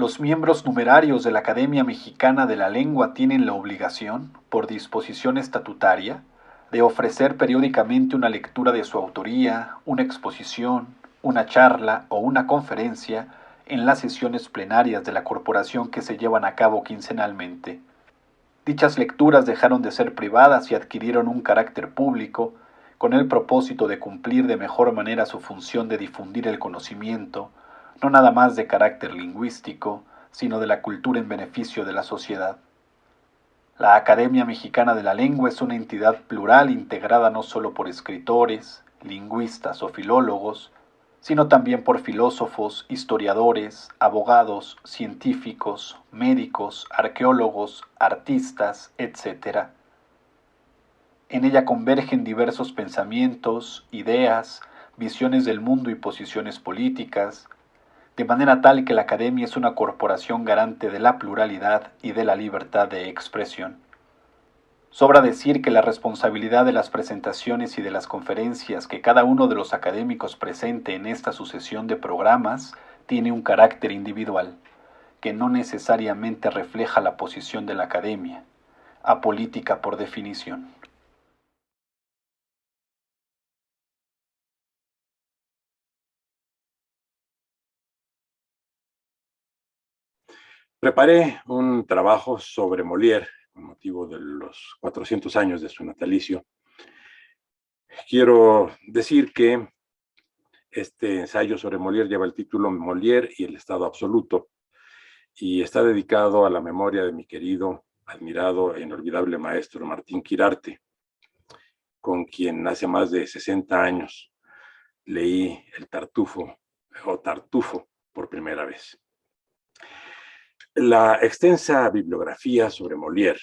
Los miembros numerarios de la Academia Mexicana de la Lengua tienen la obligación, por disposición estatutaria, de ofrecer periódicamente una lectura de su autoría, una exposición, una charla o una conferencia en las sesiones plenarias de la corporación que se llevan a cabo quincenalmente. Dichas lecturas dejaron de ser privadas y adquirieron un carácter público, con el propósito de cumplir de mejor manera su función de difundir el conocimiento, no nada más de carácter lingüístico, sino de la cultura en beneficio de la sociedad. La Academia Mexicana de la Lengua es una entidad plural integrada no solo por escritores, lingüistas o filólogos, sino también por filósofos, historiadores, abogados, científicos, médicos, arqueólogos, artistas, etc. En ella convergen diversos pensamientos, ideas, visiones del mundo y posiciones políticas, de manera tal que la Academia es una corporación garante de la pluralidad y de la libertad de expresión. Sobra decir que la responsabilidad de las presentaciones y de las conferencias que cada uno de los académicos presente en esta sucesión de programas tiene un carácter individual, que no necesariamente refleja la posición de la Academia, apolítica por definición. Preparé un trabajo sobre Molière con motivo de los 400 años de su natalicio. Quiero decir que este ensayo sobre Molière lleva el título Molière y el Estado Absoluto y está dedicado a la memoria de mi querido, admirado e inolvidable maestro Martín Quirarte, con quien hace más de 60 años leí el Tartufo o Tartufo por primera vez. La extensa bibliografía sobre Molière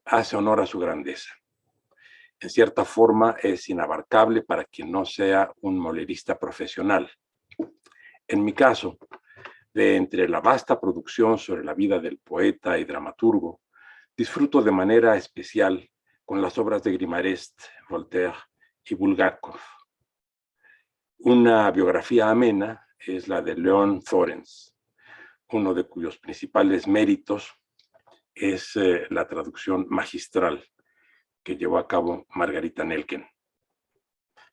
hace honor a su grandeza. En cierta forma es inabarcable para quien no sea un molierista profesional. En mi caso, de entre la vasta producción sobre la vida del poeta y dramaturgo, disfruto de manera especial con las obras de Grimarest, Voltaire y Bulgakov. Una biografía amena es la de León Thorens, uno de cuyos principales méritos es la traducción magistral que llevó a cabo Margarita Nelken.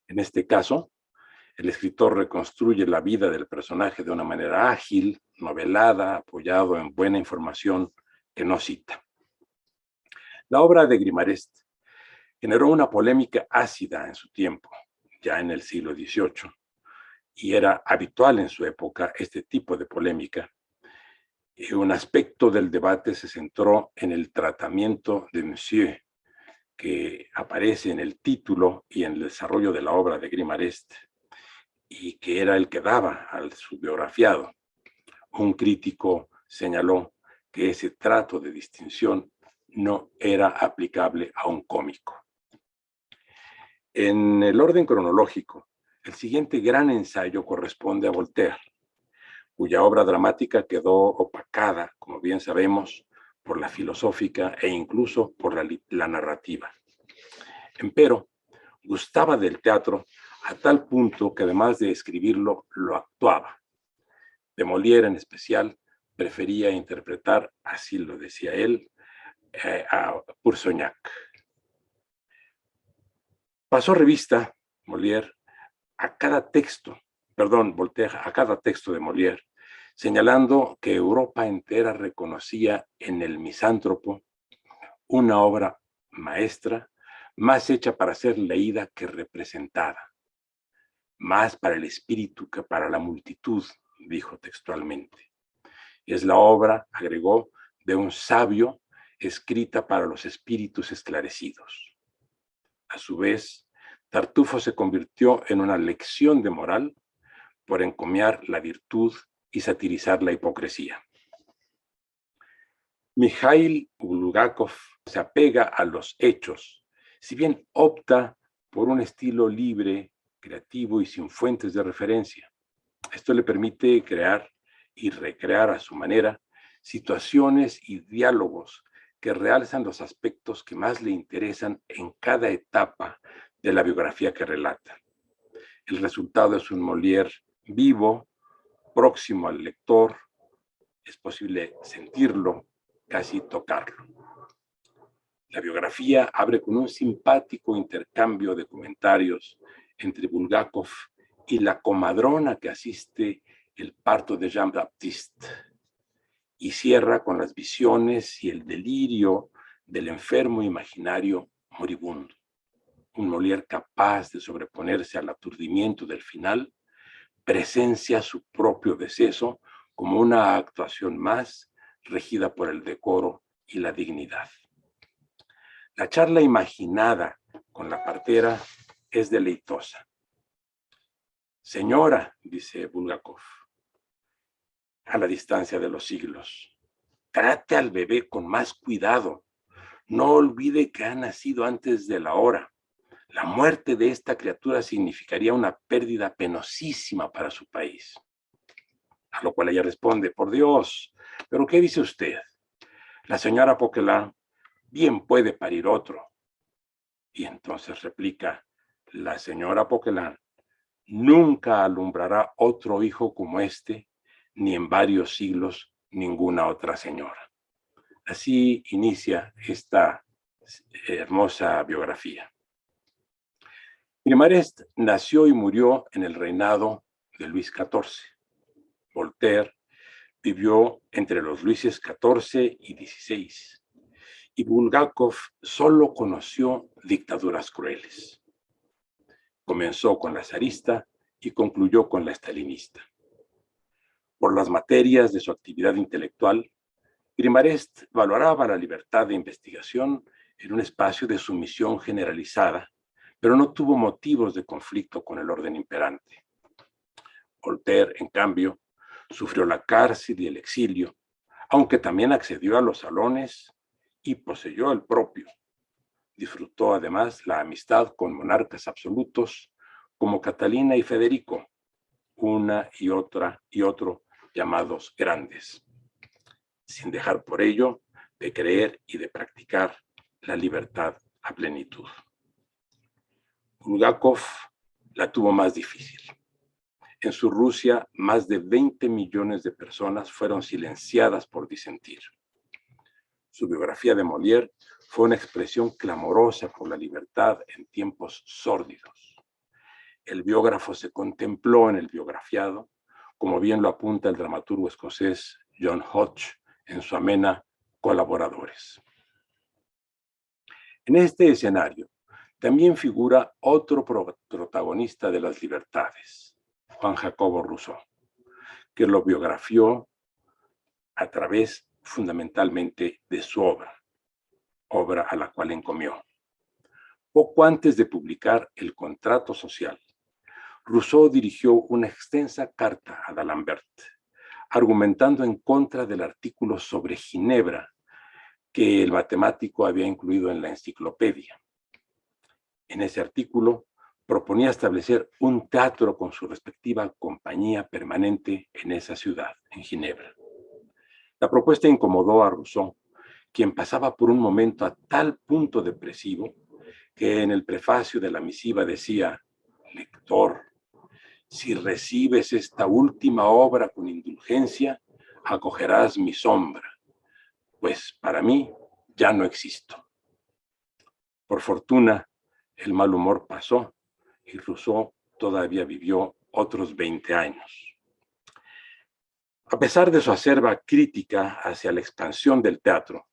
En este caso, el escritor reconstruye la vida del personaje de una manera ágil, novelada, apoyado en buena información que no cita. La obra de Grimarest generó una polémica ácida en su tiempo, ya en el siglo XVIII, y era habitual en su época este tipo de polémica. Un aspecto del debate se centró en el tratamiento de Monsieur, que aparece en el título y en el desarrollo de la obra de Grimarest, y que era el que daba al su biografiado. Un crítico señaló que ese trato de distinción no era aplicable a un cómico. En el orden cronológico, el siguiente gran ensayo corresponde a Voltaire, cuya obra dramática quedó opacada, como bien sabemos, por la filosófica e incluso por la narrativa. Empero, gustaba del teatro a tal punto que además de escribirlo, lo actuaba. De Molière en especial, prefería interpretar, así lo decía él, a Pourceaugnac. Pasó revista, Molière, Voltaire, a cada texto de Molière, señalando que Europa entera reconocía en el misántropo una obra maestra, más hecha para ser leída que representada, más para el espíritu que para la multitud, dijo textualmente. Es la obra, agregó, de un sabio escrita para los espíritus esclarecidos. A su vez, Tartufo se convirtió en una lección de moral por encomiar la virtud y satirizar la hipocresía. Mikhail Bulgakov se apega a los hechos, si bien opta por un estilo libre, creativo y sin fuentes de referencia. Esto le permite crear y recrear a su manera situaciones y diálogos que realzan los aspectos que más le interesan en cada etapa de la biografía que relata. El resultado es un Molière vivo, próximo al lector, es posible sentirlo, casi tocarlo. La biografía abre con un simpático intercambio de comentarios entre Bulgakov y la comadrona que asiste el parto de Jean-Baptiste, y cierra con las visiones y el delirio del enfermo imaginario moribundo. Un Molière capaz de sobreponerse al aturdimiento del final, presencia su propio deceso como una actuación más regida por el decoro y la dignidad. La charla imaginada con la partera es deleitosa. Señora, dice Bulgakov, a la distancia de los siglos, trate al bebé con más cuidado. No olvide que ha nacido antes de la hora. La muerte de esta criatura significaría una pérdida penosísima para su país. A lo cual ella responde, por Dios, ¿pero qué dice usted? La señora Poquelin bien puede parir otro. Y entonces replica, la señora Poquelin nunca alumbrará otro hijo como este, ni en varios siglos ninguna otra señora. Así inicia esta hermosa biografía. Grimarest nació y murió en el reinado de Luis XIV. Voltaire vivió entre los Luises XIV y XVI. Y Bulgakov solo conoció dictaduras crueles. Comenzó con la zarista y concluyó con la stalinista. Por las materias de su actividad intelectual, Grimarest valoraba la libertad de investigación en un espacio de sumisión generalizada, pero no tuvo motivos de conflicto con el orden imperante. Voltaire, en cambio, sufrió la cárcel y el exilio, aunque también accedió a los salones y poseyó el propio. Disfrutó además la amistad con monarcas absolutos como Catalina y Federico, una y otro llamados grandes, sin dejar por ello de creer y de practicar la libertad a plenitud. Bulgakov la tuvo más difícil. En su Rusia, más de 20 millones de personas fueron silenciadas por disentir. Su biografía de Molière fue una expresión clamorosa por la libertad en tiempos sórdidos. El biógrafo se contempló en el biografiado, como bien lo apunta el dramaturgo escocés John Hodge en su amena Colaboradores. En este escenario también figura otro protagonista de las libertades, Juan Jacobo Rousseau, que lo biografió a través fundamentalmente de su obra a la cual encomió. Poco antes de publicar El Contrato Social, Rousseau dirigió una extensa carta a D'Alembert, argumentando en contra del artículo sobre Ginebra que el matemático había incluido en la enciclopedia. En ese artículo proponía establecer un teatro con su respectiva compañía permanente en esa ciudad, en Ginebra. La propuesta incomodó a Rousseau, quien pasaba por un momento a tal punto depresivo que en el prefacio de la misiva decía: lector, si recibes esta última obra con indulgencia, acogerás mi sombra, pues para mí ya no existo. Por fortuna, el mal humor pasó y Rousseau todavía vivió otros 20 años. A pesar de su acerba crítica hacia la expansión del teatro,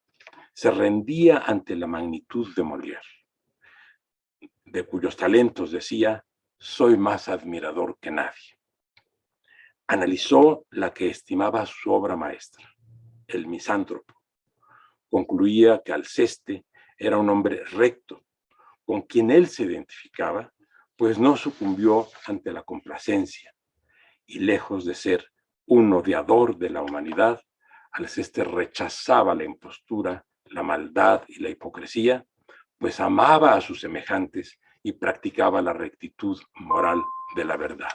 se rendía ante la magnitud de Molière, de cuyos talentos decía: soy más admirador que nadie. Analizó la que estimaba su obra maestra, El Misántropo. Concluía que Alceste era un hombre recto, con quien él se identificaba, pues no sucumbió ante la complacencia, y lejos de ser un odiador de la humanidad, Alceste rechazaba la impostura, la maldad y la hipocresía, pues amaba a sus semejantes y practicaba la rectitud moral de la verdad.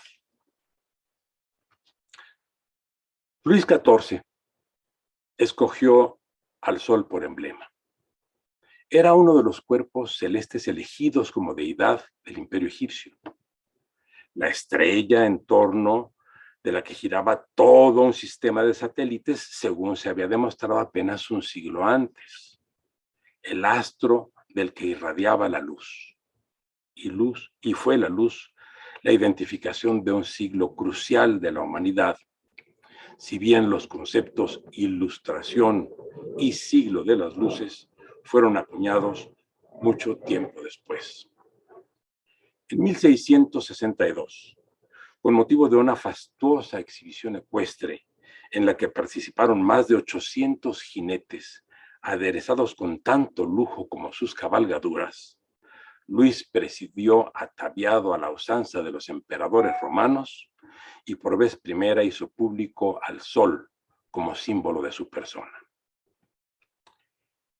Luis XIV escogió al sol por emblema. Era uno de los cuerpos celestes elegidos como deidad del imperio egipcio. La estrella en torno de la que giraba todo un sistema de satélites, según se había demostrado apenas un siglo antes. El astro del que irradiaba la luz. Y fue la luz la identificación de un siglo crucial de la humanidad, si bien los conceptos ilustración y siglo de las luces fueron acuñados mucho tiempo después. En 1662, con motivo de una fastuosa exhibición ecuestre en la que participaron más de 800 jinetes aderezados con tanto lujo como sus cabalgaduras, Luis presidió ataviado a la usanza de los emperadores romanos y por vez primera hizo público al sol como símbolo de su persona.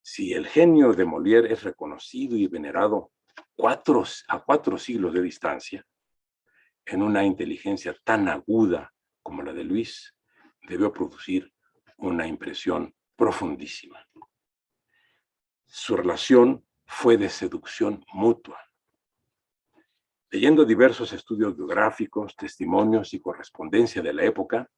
Si el genio de Molière es reconocido y venerado a 4 siglos de distancia, en una inteligencia tan aguda como la de Luis, debió producir una impresión profundísima. Su relación fue de seducción mutua. Leyendo diversos estudios biográficos, testimonios y correspondencia de la época,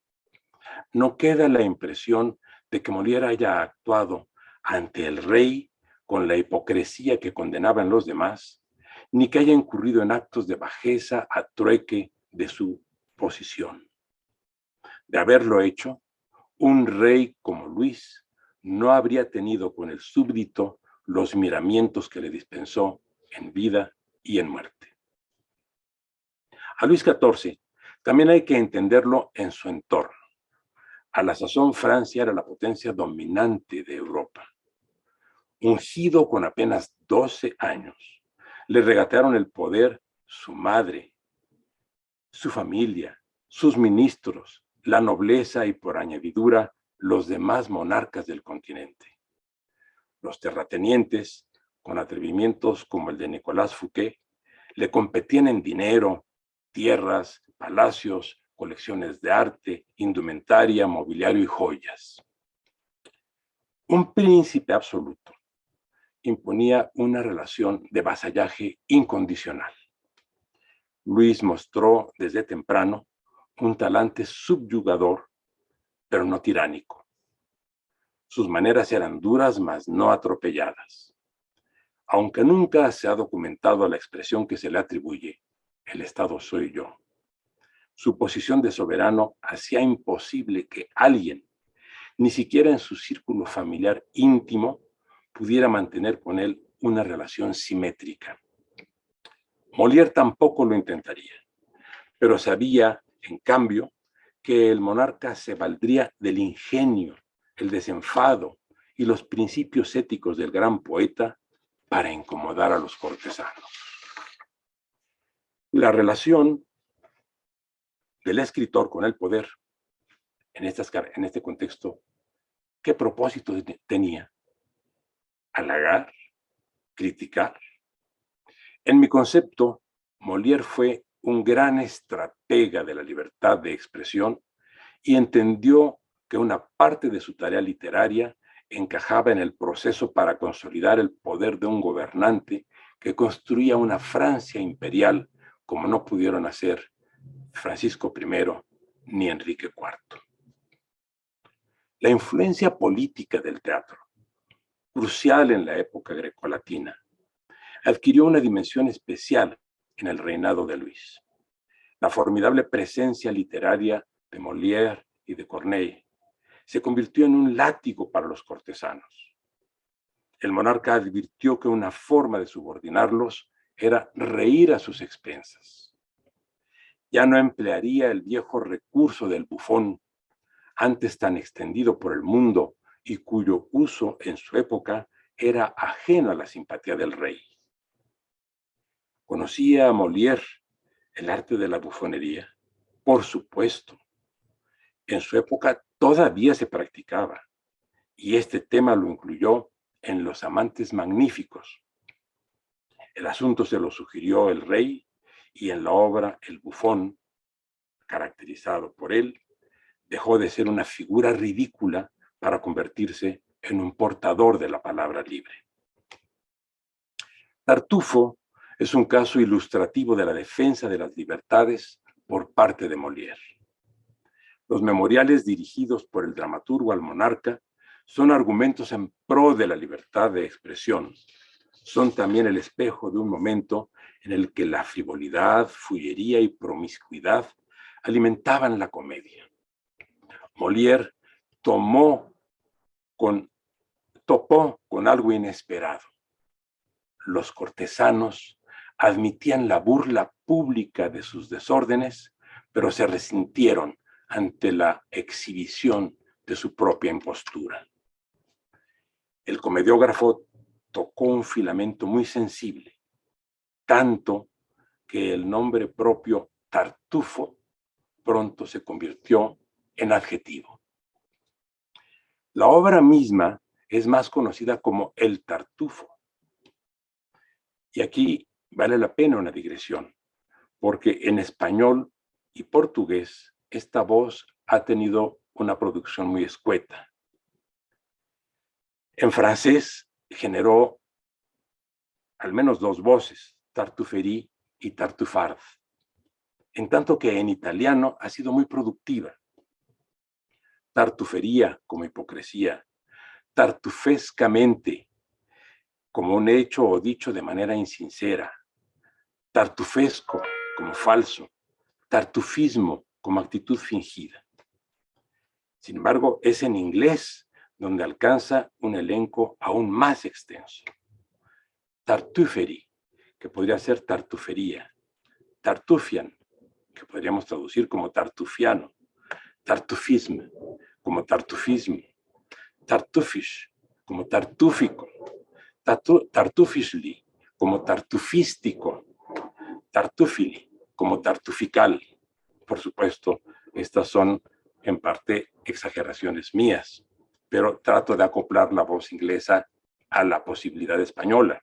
no queda la impresión de que Molière haya actuado ante el rey con la hipocresía que condenaban los demás, ni que haya incurrido en actos de bajeza a trueque de su posición. De haberlo hecho, un rey como Luis no habría tenido con el súbdito los miramientos que le dispensó en vida y en muerte. A Luis XIV también hay que entenderlo en su entorno. A la sazón, Francia era la potencia dominante de Europa. Ungido con apenas 12 años, le regatearon el poder su madre, su familia, sus ministros, la nobleza y por añadidura los demás monarcas del continente. Los terratenientes, con atrevimientos como el de Nicolas Fouquet, le competían en dinero, tierras, palacios, colecciones de arte, indumentaria, mobiliario y joyas. Un príncipe absoluto imponía una relación de vasallaje incondicional. Luis mostró desde temprano un talante subyugador, pero no tiránico. Sus maneras eran duras, mas no atropelladas. Aunque nunca se ha documentado la expresión que se le atribuye, el Estado soy yo, su posición de soberano hacía imposible que alguien, ni siquiera en su círculo familiar íntimo, pudiera mantener con él una relación simétrica. Molière tampoco lo intentaría, pero sabía, en cambio, que el monarca se valdría del ingenio, el desenfado y los principios éticos del gran poeta para incomodar a los cortesanos. La relación del escritor con el poder, en este contexto, ¿qué propósito tenía? Halagar, criticar. En mi concepto, Molière fue un gran estratega de la libertad de expresión y entendió que una parte de su tarea literaria encajaba en el proceso para consolidar el poder de un gobernante que construía una Francia imperial como no pudieron hacer Francisco I ni Enrique IV. La influencia política del teatro, crucial en la época grecolatina, adquirió una dimensión especial en el reinado de Luis. La formidable presencia literaria de Molière y de Corneille se convirtió en un látigo para los cortesanos. El monarca advirtió que una forma de subordinarlos era reír a sus expensas. Ya no emplearía el viejo recurso del bufón, antes tan extendido por el mundo y cuyo uso en su época era ajeno a la simpatía del rey. ¿Conocía a Molière el arte de la bufonería? Por supuesto. En su época todavía se practicaba, y este tema lo incluyó en Los Amantes Magníficos. El asunto se lo sugirió el rey, y en la obra El Bufón, caracterizado por él, dejó de ser una figura ridícula para convertirse en un portador de la palabra libre. Tartufo es un caso ilustrativo de la defensa de las libertades por parte de Molière. Los memoriales dirigidos por el dramaturgo al monarca son argumentos en pro de la libertad de expresión. Son también el espejo de un momento en el que la frivolidad, fullería y promiscuidad alimentaban la comedia. Molière topó con algo inesperado. Los cortesanos admitían la burla pública de sus desórdenes, pero se resintieron ante la exhibición de su propia impostura. El comediógrafo tocó un filamento muy sensible, tanto que el nombre propio Tartufo pronto se convirtió en adjetivo. La obra misma es más conocida como El Tartufo. Y aquí vale la pena una digresión, porque en español y portugués esta voz ha tenido una producción muy escueta. En francés generó al menos dos voces, Tartuffery y Tartufard, en tanto que en italiano ha sido muy productiva. Tartufería como hipocresía, tartufescamente como un hecho o dicho de manera insincera, tartufesco como falso, tartufismo como actitud fingida. Sin embargo, es en inglés donde alcanza un elenco aún más extenso. Tartuffery, que podría ser tartufería, tartufian, que podríamos traducir como tartufiano, tartufisme, como tartufismo, tartufish, como tartúfico, tartufishly, como tartufístico, tartufili, como tartufical. Por supuesto, estas son en parte exageraciones mías, pero trato de acoplar la voz inglesa a la posibilidad española.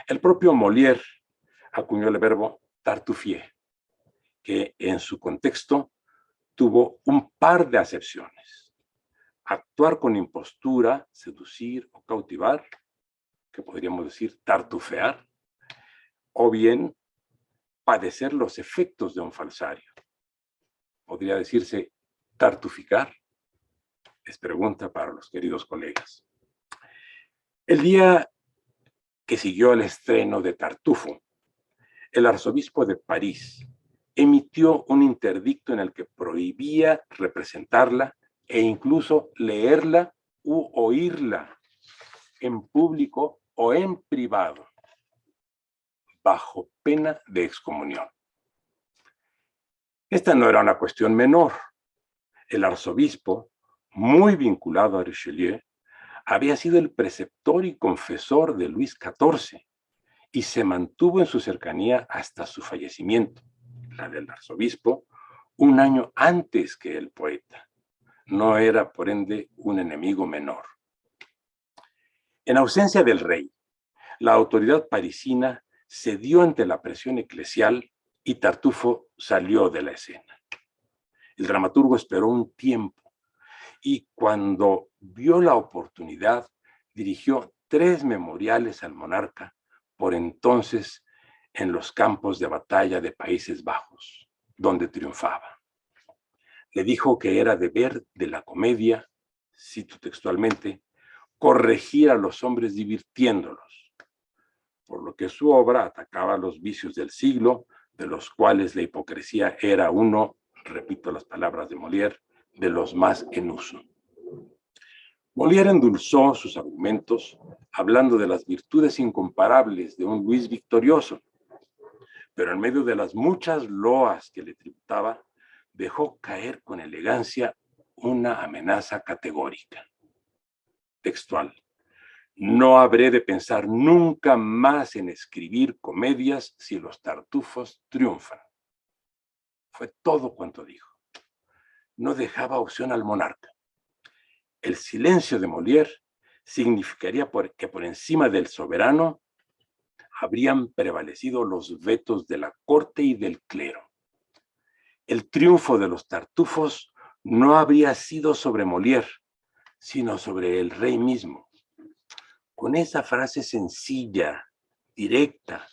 El propio Molière acuñó el verbo tartufier, que en su contexto tuvo un par de acepciones. Actuar con impostura, seducir o cautivar, que podríamos decir tartufear, o bien padecer los efectos de un falsario. Podría decirse tartuficar. Es pregunta para los queridos colegas. El día que siguió el estreno de Tartufo, el arzobispo de París emitió un interdicto en el que prohibía representarla e incluso leerla u oírla en público o en privado, bajo pena de excomunión. Esta no era una cuestión menor. El arzobispo, muy vinculado a Richelieu, había sido el preceptor y confesor de Luis XIV y se mantuvo en su cercanía hasta su fallecimiento, la del arzobispo, un año antes que el poeta. No era, por ende, un enemigo menor. En ausencia del rey, la autoridad parisina cedió ante la presión eclesial y Tartufo salió de la escena. El dramaturgo esperó un tiempo y cuando vio la oportunidad dirigió 3 memoriales al monarca, por entonces en los campos de batalla de Países Bajos, donde triunfaba. Le dijo que era deber de la comedia, cito textualmente, corregir a los hombres divirtiéndolos, por lo que su obra atacaba los vicios del siglo, de los cuales la hipocresía era uno, repito las palabras de Molière, de los más en uso. Molière endulzó sus argumentos hablando de las virtudes incomparables de un Luis victorioso, pero en medio de las muchas loas que le tributaba, dejó caer con elegancia una amenaza categórica. Textual: no habré de pensar nunca más en escribir comedias si los tartufos triunfan. Fue todo cuanto dijo. No dejaba opción al monarca. El silencio de Molière significaría que por encima del soberano habrían prevalecido los vetos de la corte y del clero. El triunfo de los tartufos no habría sido sobre Molière, sino sobre el rey mismo. Con esa frase sencilla, directa,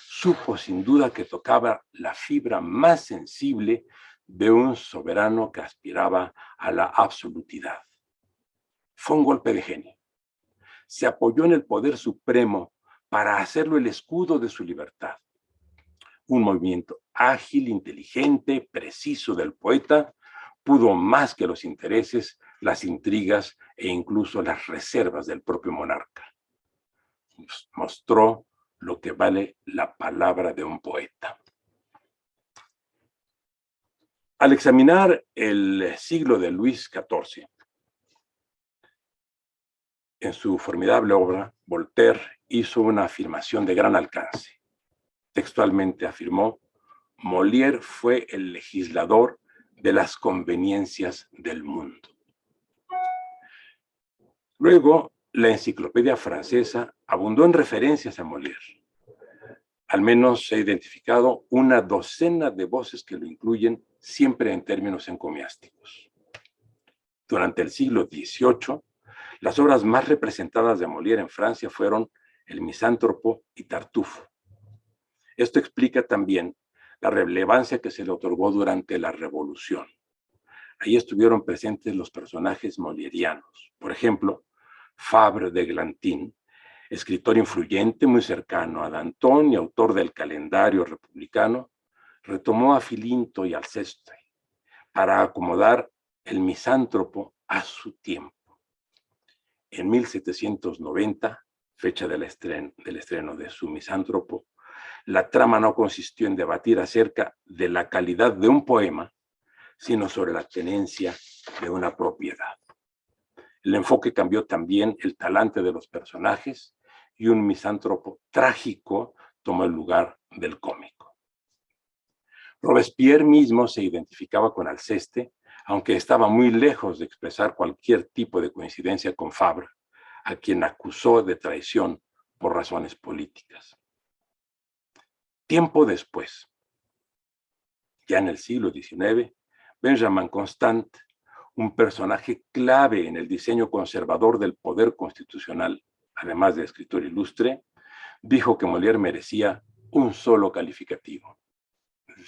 supo sin duda que tocaba la fibra más sensible de un soberano que aspiraba a la absolutidad. Fue un golpe de genio. Se apoyó en el poder supremo para hacerlo el escudo de su libertad. Un movimiento ágil, inteligente, preciso del poeta pudo más que los intereses, las intrigas e incluso las reservas del propio monarca. Mostró lo que vale la palabra de un poeta. Al examinar el siglo de Luis XIV, en su formidable obra, Voltaire hizo una afirmación de gran alcance. Textualmente afirmó: Molière fue el legislador de las conveniencias del mundo. Luego, la enciclopedia francesa abundó en referencias a Molière. Al menos se ha identificado una docena de voces que lo incluyen, siempre en términos encomiásticos. Durante el siglo XVIII, las obras más representadas de Molière en Francia fueron El Misántropo y Tartufo. Esto explica también la relevancia que se le otorgó durante la Revolución. Ahí estuvieron presentes los personajes molierianos. Por ejemplo, Fabre d'Églantine, escritor influyente muy cercano a Danton y autor del calendario republicano, retomó a Filinto y Alceste para acomodar el misántropo a su tiempo. En 1790, fecha del estreno de su Misántropo, la trama no consistió en debatir acerca de la calidad de un poema, sino sobre la tenencia de una propiedad. El enfoque cambió también el talante de los personajes y un misántropo trágico tomó el lugar del cómico. Robespierre mismo se identificaba con Alceste, aunque estaba muy lejos de expresar cualquier tipo de coincidencia con Fabre, a quien acusó de traición por razones políticas. Tiempo después, ya en el siglo XIX, Benjamin Constant, un personaje clave en el diseño conservador del poder constitucional, además de escritor ilustre, dijo que Molière merecía un solo calificativo: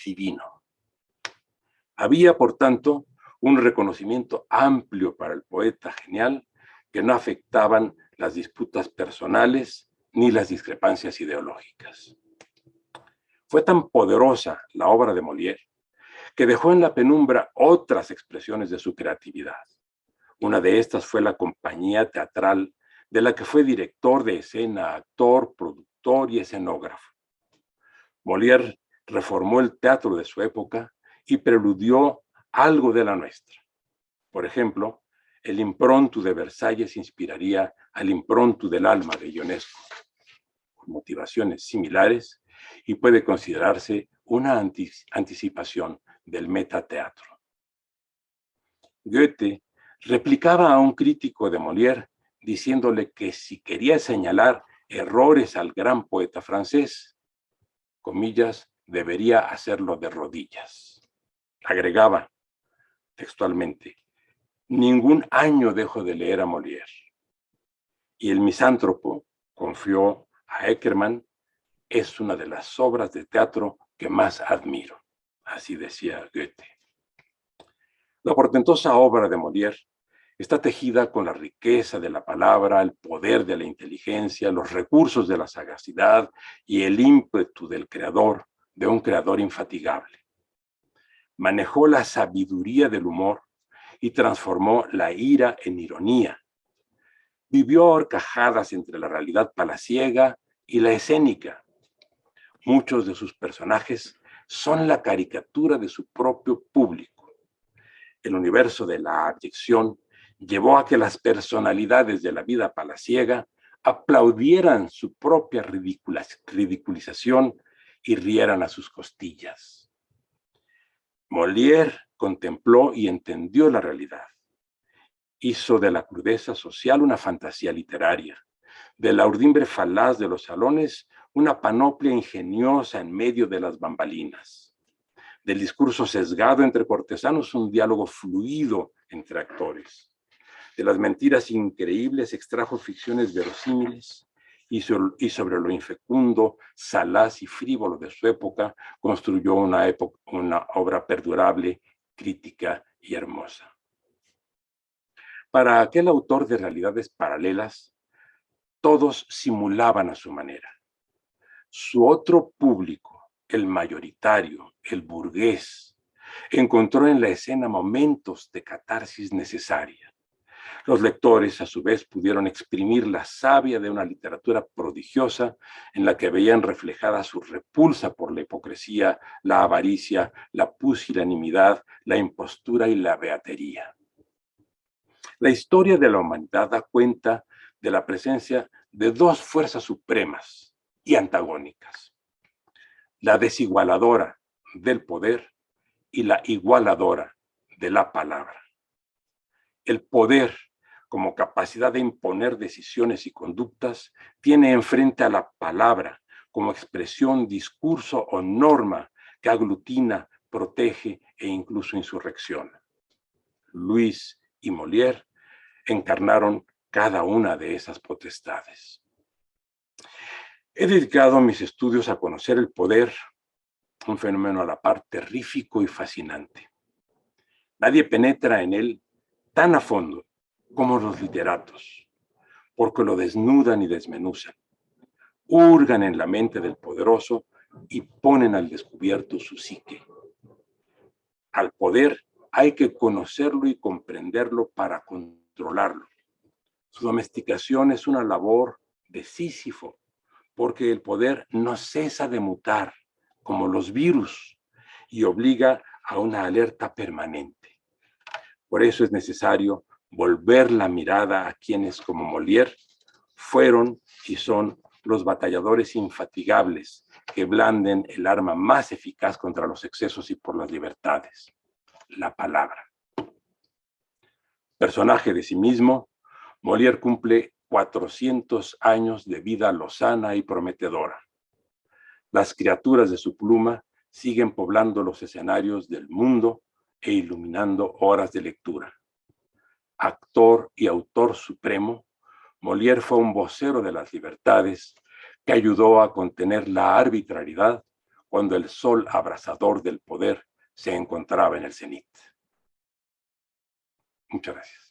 divino. Había, por tanto, un reconocimiento amplio para el poeta genial que no afectaban las disputas personales ni las discrepancias ideológicas. Fue tan poderosa la obra de Molière que dejó en la penumbra otras expresiones de su creatividad. Una de estas fue la compañía teatral, de la que fue director de escena, actor, productor y escenógrafo. Molière reformó el teatro de su época y preludió algo de la nuestra. Por ejemplo, el improntu de Versalles inspiraría al improntu del alma de Ionesco, con motivaciones similares, y puede considerarse una anticipación del metateatro. Goethe replicaba a un crítico de Molière diciéndole que si quería señalar errores al gran poeta francés, comillas, debería hacerlo de rodillas. Agregaba textualmente: ningún año dejo de leer a Molière. Y El Misántropo, confió a Eckermann, es una de las obras de teatro que más admiro. Así decía Goethe. La portentosa obra de Molière está tejida con la riqueza de la palabra, el poder de la inteligencia, los recursos de la sagacidad y el ímpetu del creador, de un creador infatigable. Manejó la sabiduría del humor y transformó la ira en ironía. Vivió a horcajadas entre la realidad palaciega y la escénica. Muchos de sus personajes son la caricatura de su propio público. El universo de la abyección llevó a que las personalidades de la vida palaciega aplaudieran su propia ridiculización y rieran a sus costillas. Molière contempló y entendió la realidad. Hizo de la crudeza social una fantasía literaria, de la urdimbre falaz de los salones una panoplia ingeniosa en medio de las bambalinas, del discurso sesgado entre cortesanos un diálogo fluido entre actores, de las mentiras increíbles extrajo ficciones verosímiles y sobre lo infecundo, salaz y frívolo de su época, construyó una obra perdurable, crítica y hermosa. Para aquel autor de realidades paralelas, todos simulaban a su manera. Su otro público, el mayoritario, el burgués, encontró en la escena momentos de catarsis necesaria. Los lectores, a su vez, pudieron exprimir la savia de una literatura prodigiosa en la que veían reflejada su repulsa por la hipocresía, la avaricia, la pusilanimidad, la impostura y la beatería. La historia de la humanidad da cuenta de la presencia de dos fuerzas supremas y antagónicas: la desigualadora del poder y la igualadora de la palabra. El poder, como capacidad de imponer decisiones y conductas, tiene enfrente a la palabra como expresión, discurso o norma que aglutina, protege e incluso insurrecciona. Luis y Molière encarnaron cada una de esas potestades. He dedicado mis estudios a conocer el poder, un fenómeno a la par terrífico y fascinante. Nadie penetra en él tan a fondo como los literatos, porque lo desnudan y desmenuzan, hurgan en la mente del poderoso y ponen al descubierto su psique. Al poder hay que conocerlo y comprenderlo para controlarlo. Su domesticación es una labor de Sísifo, porque el poder no cesa de mutar, como los virus, y obliga a una alerta permanente. Por eso es necesario volver la mirada a quienes, como Molière, fueron y son los batalladores infatigables que blanden el arma más eficaz contra los excesos y por las libertades: la palabra. Personaje de sí mismo, Molière cumple 400 años de vida lozana y prometedora. Las criaturas de su pluma siguen poblando los escenarios del mundo e iluminando horas de lectura. Actor y autor supremo, Molière fue un vocero de las libertades que ayudó a contener la arbitrariedad cuando el sol abrasador del poder se encontraba en el cenit. Muchas gracias.